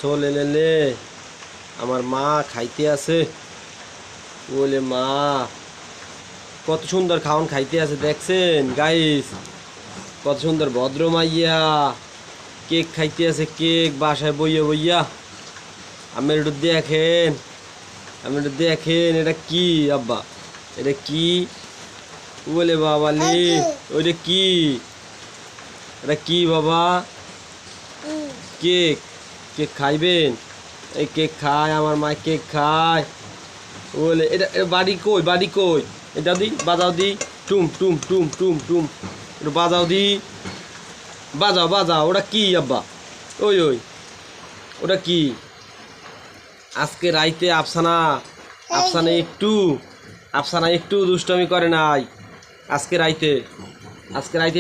চলে লে আমার মা খাইতে আছে। বলে মা কত সুন্দর খাওন খাইতে আছে, দেখছেন গাইস? কত সুন্দর ভদ্র মাইয়া কেক খাইতে আছে, কেক বাসায় বইয়া বইয়া। আমি একটু দেখেন, এটা কি আব্বা? এটা কি? বলে বাবা লে ওইটা কি? এটা কি বাবা? কেক। কেক খাইবেন? এই কেক খায় আমার মা, কেক খায়। বলে এটা বাড়ি কই, বাড়ি কই? এটা দি বাজাও দি, টুম টুম টুম টুম টুম, একটু বাজাও দি, বাজাও বাজাও। ওটা কি আব্বা? ওই ওই ওটা কি? আজকে রাইতে আফসানা একটু দুষ্টমি করে নাই। আজকে রাইতে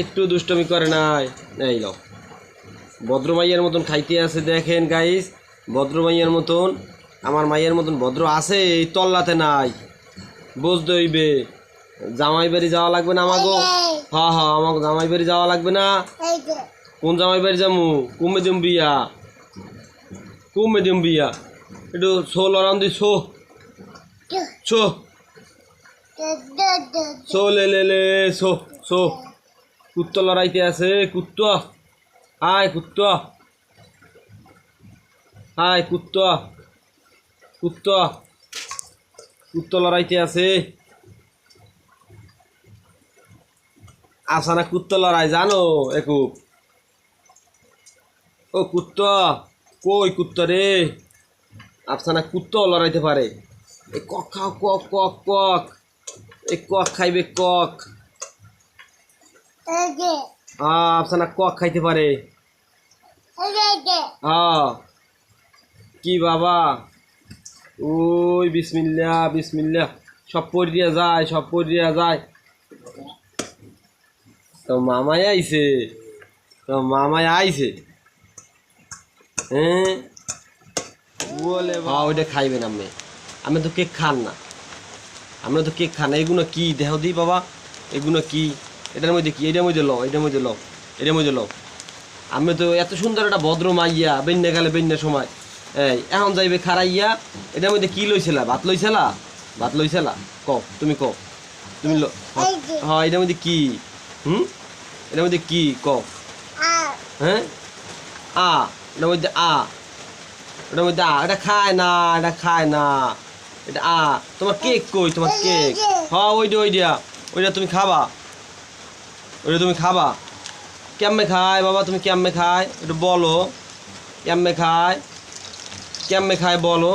একটু দুষ্টমি করে নাই। এই লো ভদ্র মাইয়ের মতন খাইতে আছে, দেখেন গাইস। ভদ্র মাইয়ের মতন, আমার মাইয়ের মতন ভদ্র আছে এই তল্লাতে নাই। বুঝতে হইবে জামাই বাড়ি যাওয়া লাগবে না আমাগো। হ্যাঁ হ্যাঁ, আমাকে জামাই বাড়ি যাওয়া লাগবে না। কোন জামাই বাড়ি যামু? কুমে দিম বিয়া, কুমে দিম বিয়া। একটু শো লড়ান দি, শো শো শো লে শো শো। কুত্তো লড়াইতে আছে, কুত্তো আয়, কুত্তো আয়, কুত্তো কুত্তো কুত্তো লড়াইতে আছে। আসানা কুত্তো লড়াই জানো একুব? ও কুত্তো কই? কুত্তো রে, আফসানা কুত্তো লড়াইতে পারে। এই কক খাও, কক কক কক। এই কক খাইবে, কক। আফসানা কক খাইতে পারে। হ্যাঁ কি বাবা? ওই বিসমিল্লা বিসমিল্লা, সব পড়িয়া যায়, সব পড়িয়া যায়। তো মামাই আইছে, হ্যাঁ বলে ওইটা খাইবেন আপনি? আমি তো কেক খান না, আমরা তো কেক খান না। এগুলো কি দেহ দিই বাবা? এগুলো কি? এটার মধ্যে কি? এটার মধ্যে লও, এটার মধ্যে লও, এটার মধ্যে লও। আমি তো এত সুন্দর একটা ভদ্র মাইয়া, বেন্যা গেলে বেন্যার সময় এই এখন যাইবে খারাইয়া। এটার মধ্যে কি লইছিলা? ভাত লইছিলা? ভাত লইছিলা? ক তুমি, ক তুমি। হ্যাঁ এটার মধ্যে কি? এটার মধ্যে কি ক? হ্যাঁ এটার মধ্যে ওটার মধ্যে এটা খায় না, এটা খায় না, এটা তোমার কেক কই? তোমার কেক? হ্যাঁ ওইটা তুমি খাবা, ওইটা তুমি খাবা। কেমনে খায় বাবা? তুমি কেমনে খায় একটু বলো। কেমনে খায় বলো,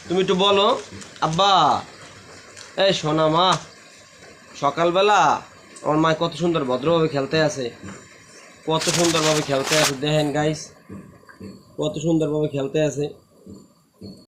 তুমি একটু বলো আব্বা। এই শোনা মা, সকালবেলা আমার মা কত সুন্দর ভদ্রভাবে খেলতে আছে, কত সুন্দরভাবে খেলতে আছে। দেখেন গাইস, কত সুন্দরভাবে খেলতে আছে।